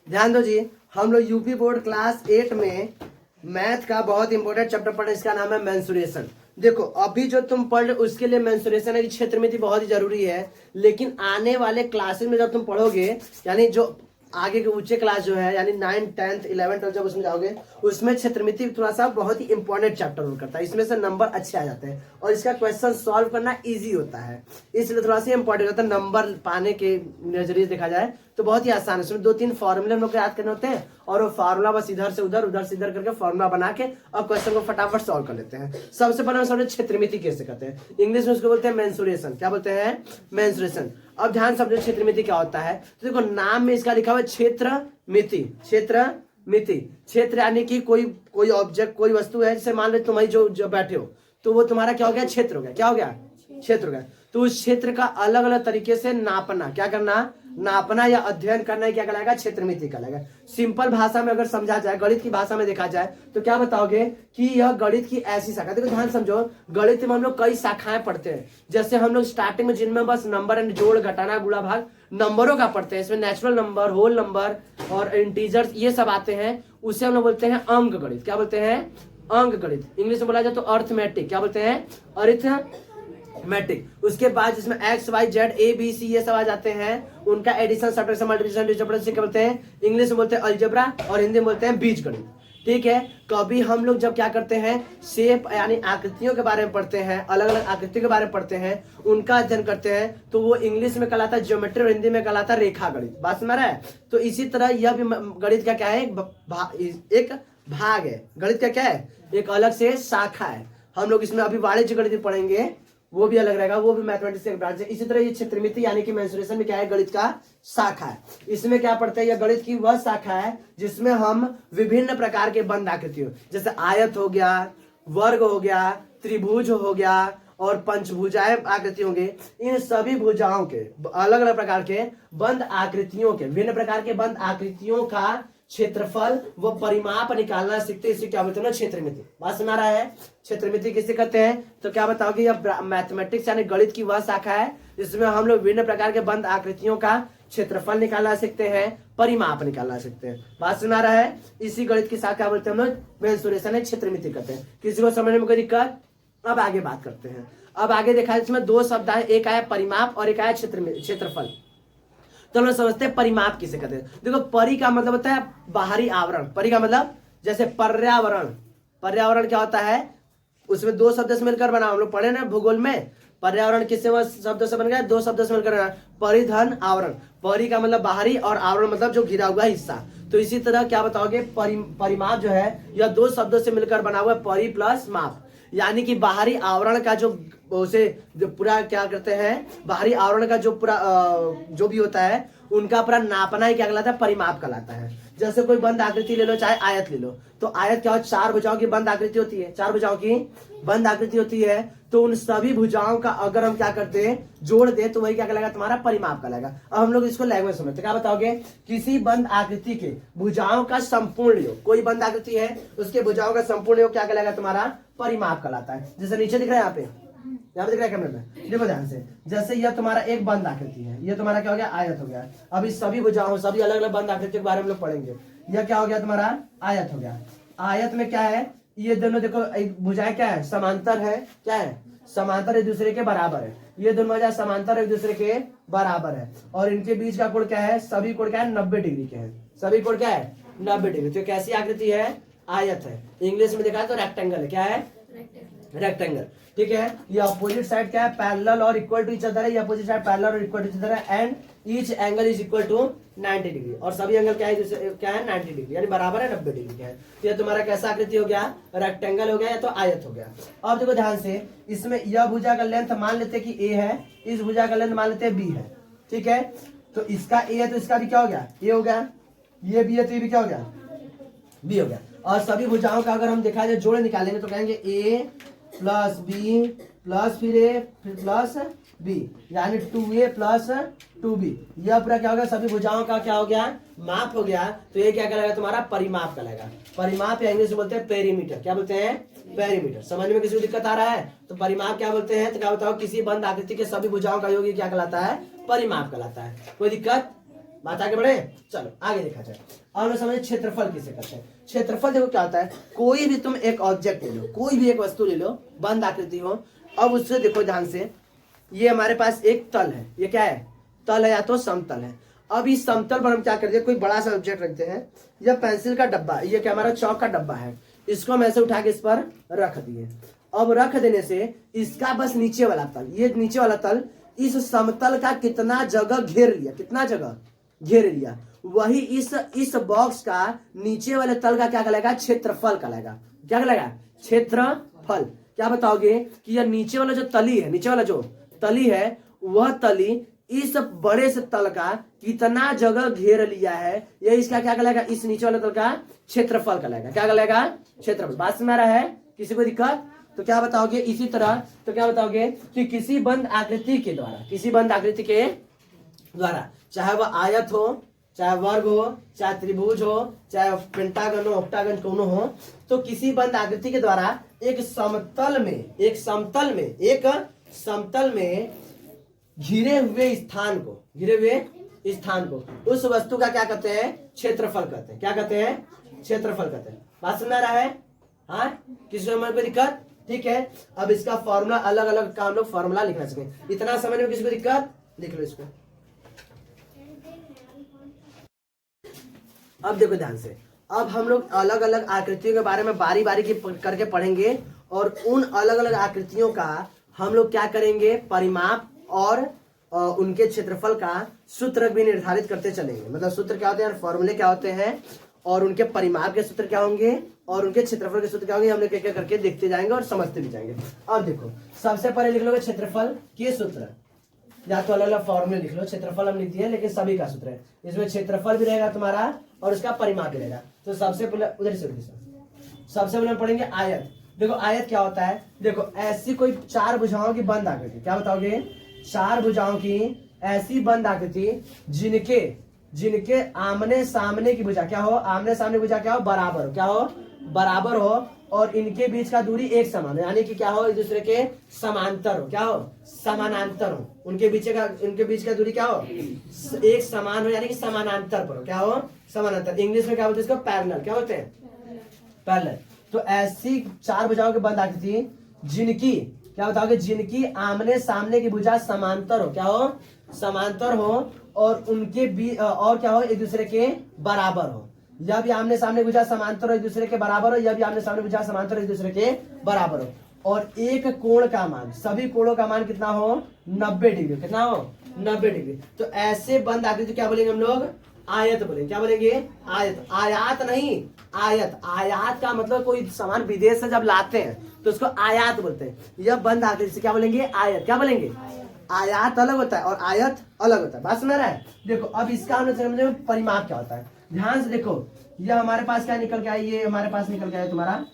ध्यान दो जी, हम लोग यूपी बोर्ड क्लास 8 में मैथ का बहुत इंपॉर्टेंट चैप्टर पढ़े, इसका नाम है मेंसुरेशन। देखो अभी जो तुम पढ़ रहे उसके लिए मेंसुरेशन है कि क्षेत्रमिति बहुत ही जरूरी है, लेकिन आने वाले क्लासेस में जब तुम पढ़ोगे, यानी जो आगे के ऊंचे क्लास जो है यानी 9th 10th 11th जब उसमें जाओगे, उसमें क्षेत्रमिति थोड़ा सा बहुत ही इंपॉर्टेंट चैप्टर रोल करता है। इसमें से नंबर अच्छे आ जाते हैं और इसका क्वेश्चन सॉल्व करना इजी होता है, इसलिए थोड़ा सा इंपॉर्टेंट होता है। नंबर पाने के नजरिए देखा जाए तो बहुत ही आसान है। इसमें 2-3 फॉर्मूले हम लोग को याद करने होते हैं और वो फार्मूला बस इधर से उधर उधर से इधर करके फॉर्मूला बना के और क्वेश्चन को फटाफट सॉल्व कर लेते हैं। सबसे पहले हम समझे क्षेत्रमिति कैसे करते हैं। इंग्लिश में उसको बोलते हैं मेंसुरेशन। क्या बोलते हैं? मेंसुरेशन। अब ध्यान समझो क्षेत्रमिति क्या होता है। तो देखो नाम में इसका लिखा हुआ है क्षेत्रमिति। क्षेत्रमिति, क्षेत्र यानी कि कोई ऑब्जेक्ट, कोई वस्तु है, जैसे मान लो तुम जो बैठे हो तो वो तुम्हारा क्या हो गया? क्षेत्र हो गया। क्या हो गया? क्षेत्र हो गया। तो उस क्षेत्र का अलग अलग तरीके से नापना, क्या करना? नापना या अध्ययन करना क्या कहलाएगा? क्षेत्रमिति कहलाएगा। सिंपल भाषा में अगर समझा जाए, गणित की भाषा में देखा जाए तो क्या बताओगे कि यह गणित की ऐसी शाखा। देखो ध्यान समझो, गणित में हम लोग कई शाखाएं पढ़ते हैं। जैसे हम लोग स्टार्टिंग में जिनमें बस नंबर एंड जोड़ घटाना गुणा भाग नंबरों का पढ़ते हैं, इसमें नेचुरल नंबर, होल नंबर और इंटीजर्स ये सब आते हैं, उसे हम लोग बोलते हैं अंक गणित। क्या बोलते हैं? अंक गणित। इंग्लिश में बोला जाए तो अर्थमेटिक। क्या बोलते हैं? अरिथमेटिक। उसके बाद जिसमें X Y Z A B C ये सब आ जाते हैं, उनका एडिशन सब्ट्रैक्शन मल्टीप्लिकेशन डिविजन क्या बोलते हैं? इंग्लिश में बोलते हैं अलजेब्रा और हिंदी में बोलते हैं बीजगणित। ठीक है। कभी हम लोग जब क्या करते हैं, शेप यानी आकृतियों के बारे में पढ़ते हैं, अलग अलग आकृतियों के बारे में पढ़ते हैं, उनका अध्ययन करते हैं, तो वो इंग्लिश में कहलाता है ज्योमेट्री और हिंदी में कहलाता है रेखा गणित। बात समझ रहा है? तो इसी तरह यह भी गणित का क्या है? एक भाग है। गणित का क्या है? एक अलग से शाखा है। हम लोग इसमें अभी वाणिज्य गणित पढ़ेंगे, वो भी अलग रहेगा, वो भी मैथमेटिक्स का ब्रांच है। इसी तरह ये क्षेत्रमिति यानी कि मेंसुरेशन में क्या है? गणित का शाखा है। इसमें क्या पढ़ते हैं? यह गणित की वह शाखा है जिसमें हम विभिन्न प्रकार के बंद आकृतियों, जैसे आयत हो गया, वर्ग हो गया, त्रिभुज हो गया और पंचभुजाएं आकृति होंगे, इन सभी भुजाओं के अलग अलग प्रकार के बंद आकृतियों के, विभिन्न प्रकार के बंद आकृतियों का क्षेत्रफल व परिमाप निकालना सीखते हैं। इसे क्या बोलते हैं? क्षेत्रमिति। बात सुना रहा है? क्षेत्रमिति किसे कहते हैं? तो क्या बताओगे? यह मैथमेटिक्स यानी गणित की वह शाखा है जिसमें हम लोग विभिन्न प्रकार के बंद आकृतियों का क्षेत्रफल निकालना सीखते हैं, परिमाप निकालना सीखते हैं। बात सुना रहा है? इसी गणित की शाखा बोलते हैं हम लोग मेंसुरेशन है, क्षेत्रमिति कहते हैं। किसी को समझने में कोई दिक्कत? अब आगे बात करते हैं। अब आगे देखा है इसमें 2 शब्द है, एक आया परिमाप और एक आया क्षेत्रफल। तो हम लोग समझते हैं परिमाप किसे कहते हैं। देखो परि का मतलब होता है बाहरी आवरण। परि का मतलब जैसे पर्यावरण। पर्यावरण क्या होता है? उसमें 2 शब्द से मिलकर बना, हम लोग पढ़े ना भूगोल में, पर्यावरण किससे शब्दों से बन गया? 2 शब्दों से मिलकर बना, परिधन आवरण। परि का मतलब बाहरी और आवरण मतलब जो घिरा हुआ हिस्सा। तो इसी तरह क्या बताओगे? परिमाप जो है यह 2 शब्दों से मिलकर बना हुआ है, परि प्लस माप। यानी कि बाहरी आवरण का जो उसे जो पूरा क्या करते हैं, बाहरी आवरण का जो पूरा जो भी होता है उनका पूरा नापना ही क्या कहलाता है? परिमाप कहलाता है। जैसे कोई बंद आकृति ले लो, चाहे आयत ले लो, तो आयत क्या हो? 4 भुजाओं की बंद आकृति होती है। 4 भुजाओं की बंद आकृति होती है। तो उन सभी भुजाओं का अगर हम क्या करते हैं? जोड़ दे, तो वही क्या कहलाएगा? तुम्हारा परिमाप कहलाएगा। अब हम लोग इसको लैंग्वेज समझते, क्या बताओगे? किसी बंद आकृति के भुजाओं का संपूर्ण योग, कोई बंद आकृति है उसके भुजाओं का संपूर्ण योग क्या कहलाएगा? तुम्हारा परिमाप कहलाता है। जैसे नीचे दिख रहा है, यहाँ पे दिख रहा है कैमरे में, देखो ध्यान से। जैसे यह तुम्हारा एक बंद आकृति है, ये तुम्हारा क्या हो गया? आयत हो गया। अब इस सभी भुजाओं, सभी अलग अलग बंद आकृतियों के बारे में लोग पढ़ेंगे। यह क्या हो गया? तुम्हारा आयत हो गया। आयत में क्या है? ये दोनों देखो भुजाएं क्या है? समांतर है। क्या है? समांतर एक दूसरे के बराबर है। ये दोनों भुजाएं समांतर एक दूसरे के बराबर है और इनके बीच का कोण क्या है? सभी कोण क्या है? 90 डिग्री के हैं। सभी कोण क्या है? 90 डिग्री। तो कैसी आकृति है? आयत है। इंग्लिश में देखा है तो रेक्टेंगल है। क्या है? रेक्टेंगल। ठीक है। ये अपोजिट साइड क्या है? पैरेलल और इक्वल टू ईच अदर है। ये अपोजिट साइड पैरेलल और इक्वल टू ईच अदर है and each angle is equal to 90 degree. और सभी एंगल क्या है? क्या है? 90 डिग्री, यानी बराबर है 90 डिग्री के है। तो ये तुम्हारा कैसा आकृति हो गया? रेक्टेंगल हो गया या तो आयत हो गया। अब देखो ध्यान से, इसमें यह भुजा का लेंथ मान लेते हैं कि ए है, इस भुजा का लेंथ मान लेते हैं बी है। ठीक है। तो इसका ए है तो इसका भी क्या हो गया? ए हो गया। ये बी है तो ये भी क्या हो गया? बी हो गया। और सभी भुजाओं का अगर हम देखा जाए जोड़ निकालेंगे तो कहेंगे ए प्लस बी प्लस फिर ए फिर प्लस बी, यानी 2a प्लस 2b। यह पूरा क्या हो गया? सभी भुजाओं का क्या हो गया? माप हो गया। तो ये क्या कहलाएगा? तुम्हारा परिमाप कहलाएगा। परिमाप या इंग्लिश में बोलते हैं पेरीमीटर। क्या बोलते हैं? पेरीमीटर। समझ में किसी को दिक्कत आ रहा है? तो परिमाप क्या बोलते हैं? तो क्या बताओ? किसी बंद आकृति के सभी भुजाओं का योग क्या कहलाता है? परिमाप कहलाता है। कोई दिक्कत? बात आगे बढ़े, चलो आगे देखा जाए। अब हम समझे क्षेत्रफल किसे कहते हैं। क्षेत्रफल देखो क्या होता है, कोई भी तुम एक ऑब्जेक्ट ले लो, कोई भी एक वस्तु ले लो, बंद आकृति हो, अब उससे देखो ध्यान से, ये हमारे पास एक तल है, ये क्या है, तल है या तो समतल है। अब इस समतल पर हम क्या करते हैं, कोई बड़ा सा ऑब्जेक्ट रखते हैं, या पेंसिल का डब्बा, ये क्या हमारा चौक का डब्बा है, इसको हम ऐसे उठा के इस पर रख दिए। अब रख देने से इसका बस नीचे वाला तल, ये नीचे वाला तल इस समतल का कितना जगह घेर लिया, कितना जगह घेर लिया, वही इस बॉक्स का नीचे वाले तल का क्या कहलाएगा, क्षेत्रफल कहलाएगा। क्या कहलाएगा, क्षेत्रफल। क्या बताओगे कि यह नीचे वाला जो तली है, नीचे वाला जो तली है, वह तली इस बड़े से तल का कितना जगह घेर लिया है, यह इसका क्या कहलाएगा, इस नीचे वाले तल का क्षेत्रफल कहलाएगा। क्या कहलाएगा, क्षेत्रफल। बात समझ आ रहा है, किसी को दिक्कत तो क्या बताओगे, इसी तरह तो क्या बताओगे कि किसी बंद आकृति के द्वारा, किसी बंद आकृति के द्वारा, चाहे वह आयत हो, चाहे वर्ग हो, चाहे त्रिभुज हो, चाहे पेंटागन हो, ऑक्टागन कोनो हो, तो किसी बंद आकृति के द्वारा एक समतल में घिरे हुए स्थान को उस वस्तु का क्या कहते हैं, क्षेत्रफल कहते हैं। क्या कहते हैं, क्षेत्रफल कहते हैं। बात समझ आ रहा है, हाँ, किसी को कोई दिक्कत, ठीक है। अब इसका फॉर्मूला अलग अलग का हम लोग फॉर्मूला लिखना सके, इतना समझ में किसी को दिक्कत, लिख लो इसको। अब देखो ध्यान से, अब हम लोग अलग अलग आकृतियों के बारे में बारी बारी करके पढ़ेंगे, और उन अलग अलग आकृतियों का हम लोग क्या करेंगे, परिमाप और उनके क्षेत्रफल का सूत्र भी निर्धारित करते चलेंगे। मतलब सूत्र क्या होते हैं, फॉर्मूले क्या होते हैं, और उनके परिमाप के सूत्र क्या होंगे, और उनके क्षेत्रफल के सूत्र क्या होंगे, हम लोग क्या करके देखते जाएंगे और समझते भी जाएंगे। अब देखो, सबसे पहले लिख लो क्षेत्रफल के सूत्र, या तो अलग अलग फॉर्मूले लिख लो। क्षेत्रफल हम लिख दिए, लेकिन सभी का सूत्र है, इसमें क्षेत्रफल भी रहेगा तुम्हारा और उसका परिमाप भी रहेगा। तो सबसे पहले उधर से सबसे पहले पढ़ेंगे आयत। देखो आयत क्या होता है, देखो ऐसी कोई चार भुजाओं की बंद आकृति, क्या बताओगे, चार भुजाओं की ऐसी बंद आकृति जिनके आमने सामने की भुजा क्या हो, आमने सामने भुजा क्या हो, बराबर हो, क्या हो, बराबर हो, और इनके बीच का दूरी एक समान हो, यानी कि क्या हो, एक दूसरे के समांतर हो, क्या हो, समानांतर हो। उनके बीच का दूरी क्या हो, एक समान हो, यानी कि समानांतर पर हो, क्या हो, समानांतर। इंग्लिश में क्या बोलते हैं इसको, पैरेलल। क्या बोलते हैं, पैरेलल। तो ऐसी चार भुजाओं के बंद आकृति जिनकी, क्या बताओगे, जिनकी आमने सामने की भुजा समांतर हो, क्या हो, समांतर हो, और उनके बीच और क्या हो, एक दूसरे के बराबर हो। जब भी आमने सामने भुजा समांतर हो, एक दूसरे के बराबर हो, जब भी आमने सामने भुजा समांतर हो, एक दूसरे के बराबर हो, और एक कोण का मान, सभी कोणों का मान कितना हो, 90 डिग्री। कितना हो, 90 डिग्री। तो ऐसे बंद आकृति क्या बोलेंगे हम लोग, आयत बोलेंगे। क्या बोलेंगे, आयत। आयात नहीं, आयत। आयात का मतलब कोई सामान विदेश से जब लाते हैं तो उसको आयात बोलते हैं। यह बंद आकृति से क्या बोलेंगे, आयत। क्या बोलेंगे, आयात अलग होता है और आयत अलग होता है। बात सुना रहा है। देखो अब इसका हम समझे परिमाप क्या होता है। ध्यान से देखो, यह हमारे पास क्या निकल के आया, ये हमारे पास निकल के आया तुम्हारा,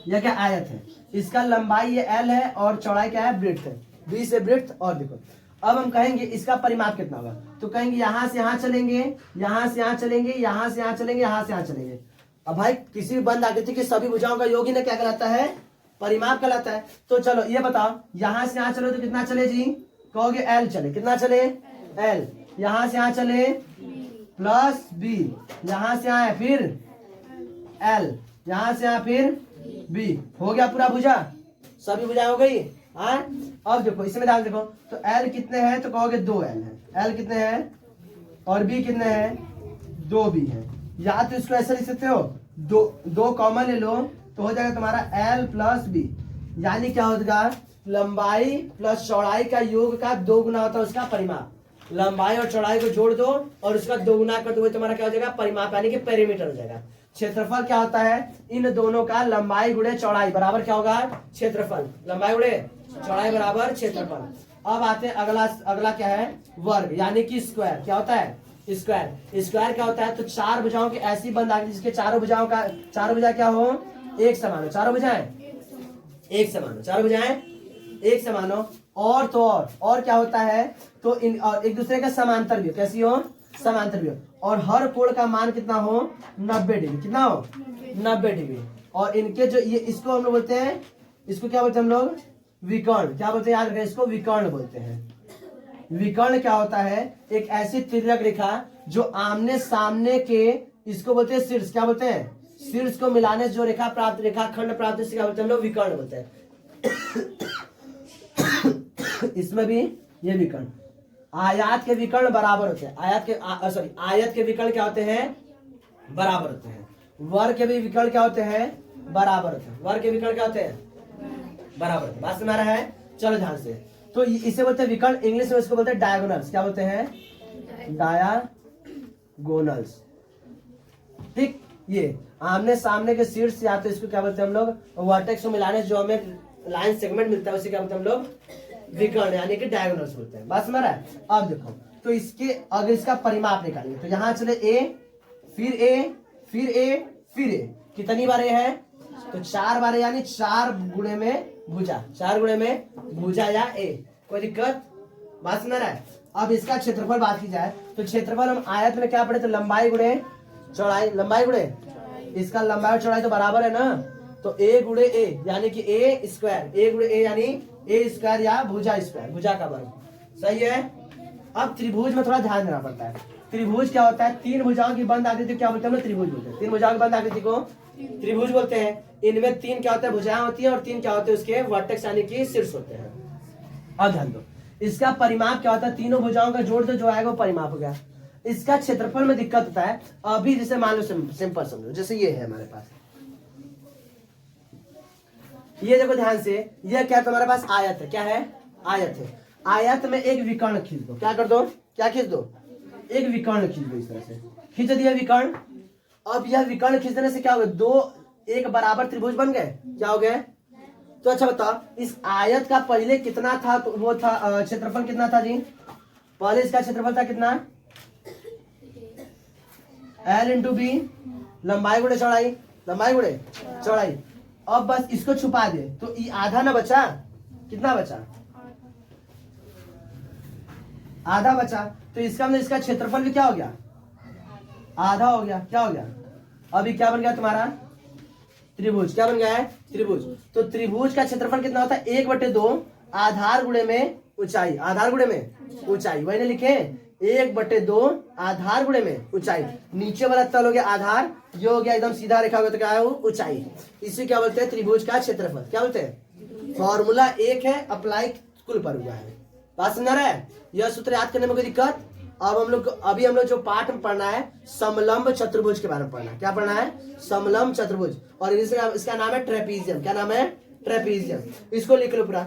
यह क्या आयत है। इसका लंबाई ये l है और चौड़ाई क्या है, ब्रेड्थ है, b से ब्रेड्थ। और देखो अब हम कहेंगे इसका परिमाप कितना होगा, तो कहेंगे यहां से यहां चलेंगे, यहां से यहां चलेंगे, यहां से यहां चलेंगे, यहां से यहां चलेंगे। अब भाई किसी भी बंद आकृति की सभी भुजाओं का योग ही ना क्या कहलाता है, परिमाप कहलाता है। तो चलो ये बताओ, यहां से यहां चलो तो कितना चले जी, कहोगे l चले। कितना चले, l। यहां से यहां चले प्लस b, यहां से यहां फिर l, यहां से यहां फिर b। हो गया पूरा भुजा, सभी भुजा हो गई। हाँ अब देखो इसमें ध्यान देखो, तो l कितने हैं, तो कहोगे 2l है। l कितने हैं और b कितने हैं, 2b है। या तो इसको ऐसे लिख सकते हो, दो कॉमन ले लो तो हो जाएगा तुम्हारा l प्लस b, यानी क्या होगा, लंबाई प्लस चौड़ाई का योग का 2 गुना होता है उसका परिमाप। लंबाई और चौड़ाई को जोड़ दो और उसका 2 गुना कर दो, तुम्हारा क्या हो जाएगा, परिमाप, यानी कि पेरीमीटर हो जाएगा। क्षेत्रफल क्या होता है, इन दोनों का लंबाई गुणे चौड़ाई बराबर क्या होगा, क्षेत्रफल। लंबाई गुणे चौड़ाई बराबर क्षेत्रफल। अब आते हैं अगला क्या है, वर्ग, यानी कि स्क्वायर। क्या होता है, स्क्वायर। स्क्वायर क्या होता है, तो चार भुजाओं की ऐसी बंद आकृति जिसके चारों भुजा क्या हो, एक समान हो। चारों भुजाएं एक समान हो, चारों भुजाएं एक समान हो। और तो और क्या होता है, तो और एक दूसरे का समांतर भी हो। कैसी हो, समांतर भी हो। और हर कोण का मान कितना हो, 90 डिग्री। कितना हो, 90 डिग्री। और इनके जो ये, इसको हम लोग बोलते हैं, इसको क्या बोलते हैं हम लोग, विकर्ण। क्या बोलते हैं, याद रखें, इसको विकर्ण बोलते हैं। विकर्ण क्या होता है? एक ऐसी तिर्यक रेखा जो आमने सामने के, इसको बोलते हैं शीर्ष, क्या बोलते हैं? शीर्ष को मिलाने जो रेखा प्राप्त, रेखाखंड प्राप्त, इससे क्या बोलते हैं हम लोग? विकर्ण बोलते हैं। इसमें भी ये विकर्ण, आयत के विकर्ण बराबर होते हैं। आयत के विकर्ण क्या होते हैं? बराबर होते हैं। वर्ग के भी विकर्ण क्या होते हैं? बराबर होते हैं। वर्ग के विकर्ण क्या होते हैं? बराबर होते हैं। बात समझ रहा है? चलो ध्यान से। तो इसे बोलते हैं विकर्ण, इंग्लिश में इसको बोलते हैं डायगोनल्स। क्या बोलते हैं? डायगोनल्स। ठीक, ये आमने सामने के शीर्ष, या तो इसको क्या बोलते हैं हम लोग? वर्टेक्स को मिलाने जो हमें लाइन सेगमेंट मिलता है उसे क्या बोलते हैं हम लोग? विकर्ण, यानी कि डायगोनल्स बोलते हैं। बात समझ रहा है? अब देखो, तो इसके अगर इसका परिमाप निकालेंगे तो यहाँ चले ए, फिर ए, फिर ए, फिर ए, कितनी बार ए है? तो 4 बार, यानी 4 गुणे में भुजा, 4 गुणे में भुजा या ए। कोई दिक्कत? बात समझ रहा है? अब इसका क्षेत्रफल बात की जाए तो क्षेत्रफल हम आयत में क्या पढ़े? तो लंबाई गुणे चौड़ाई, लंबाई गुणे इसका लंबाई और चौड़ाई तो बराबर है ना, तो ए गुणे ए यानी कि ए स्क्वायर, ए गुणे ए यानी ए स्क्वायर या भुजा स्क्वायर, भुजा का वर्ग। सही है? अब त्रिभुज में थोड़ा ध्यान देना पड़ता है। त्रिभुज क्या होता है? 3 भुजाओं की बंद आकृति क्या बोलते हैं हम लोग? त्रिभुज बोलते हैं। 3 भुजाओं की बंद आकृति को त्रिभुज बोलते हैं। इनमें 3 क्या होता है? भुजाएं होती है, और 3 क्या होते हैं? उसके वर्टेक्स यानी कि शीर्ष होते हैं। अब ध्यान दो, इसका परिमाप क्या होता है? तीनों भुजाओं का जोड़ दो, जो आएगा वो परिमाप हो गया। इसका क्षेत्रफल में दिक्कत होता है। अभी जैसे मान लो, सिंपल समझो, जैसे ये है हमारे पास, ये देखो ध्यान से, ये क्या है तुम्हारे पास? आयत है। क्या है? आयत है। आयत में एक विकर्ण खींच दो। क्या कर दो? क्या खींच दो? एक विकर्ण खींच दो। इस तरह से खींच दिया विकर्ण। अब यह विकर्ण खींचने से क्या हो गया? 2 एक बराबर त्रिभुज बन गए। क्या हो गए? तो अच्छा बताओ, इस आयत का पहले कितना था? तो वो था क्षेत्रफल कितना था जी? पहले इसका क्षेत्रफल था कितना? L इंटू बी, लंबाई गुणे चौड़ाई, लंबाई गुणे चौड़ाई। अब बस इसको छुपा दे तो ये आधा ना बचा? कितना बचा? आधा बचा। तो इसका मतलब इसका क्षेत्रफल भी क्या हो गया? आधा हो गया। क्या हो गया? अभी क्या बन गया तुम्हारा? त्रिभुज। क्या बन गया है? त्रिभुज। तो त्रिभुज का क्षेत्रफल कितना होता है? 1/2 आधार गुणे में ऊंचाई, आधार गुणे में ऊंचाई। वही लिखे 1/2 आधार गुणे में ऊंचाई। नीचे वाला तल हो गया आधार, ये हो गया एकदम सीधा रेखा होगा तो क्या है वो? ऊंचाई। इसी क्या बोलते हैं? त्रिभुज का क्षेत्रफल। क्या बोलते हैं? फॉर्मूला एक है, अप्लाई कुल पर हुआ है। बात समझ रहा है? यह सूत्र याद करने में कोई दिक्कत? अब हम लोग जो पाठ में पढ़ना है, समलंब चतुर्भुज के बारे में पढ़ना है। क्या पढ़ना है? समलंब चतुर्भुज। और इसका नाम है ट्रेपीजियम। क्या नाम है? ट्रेपीजियम। इसको लिख लो पूरा।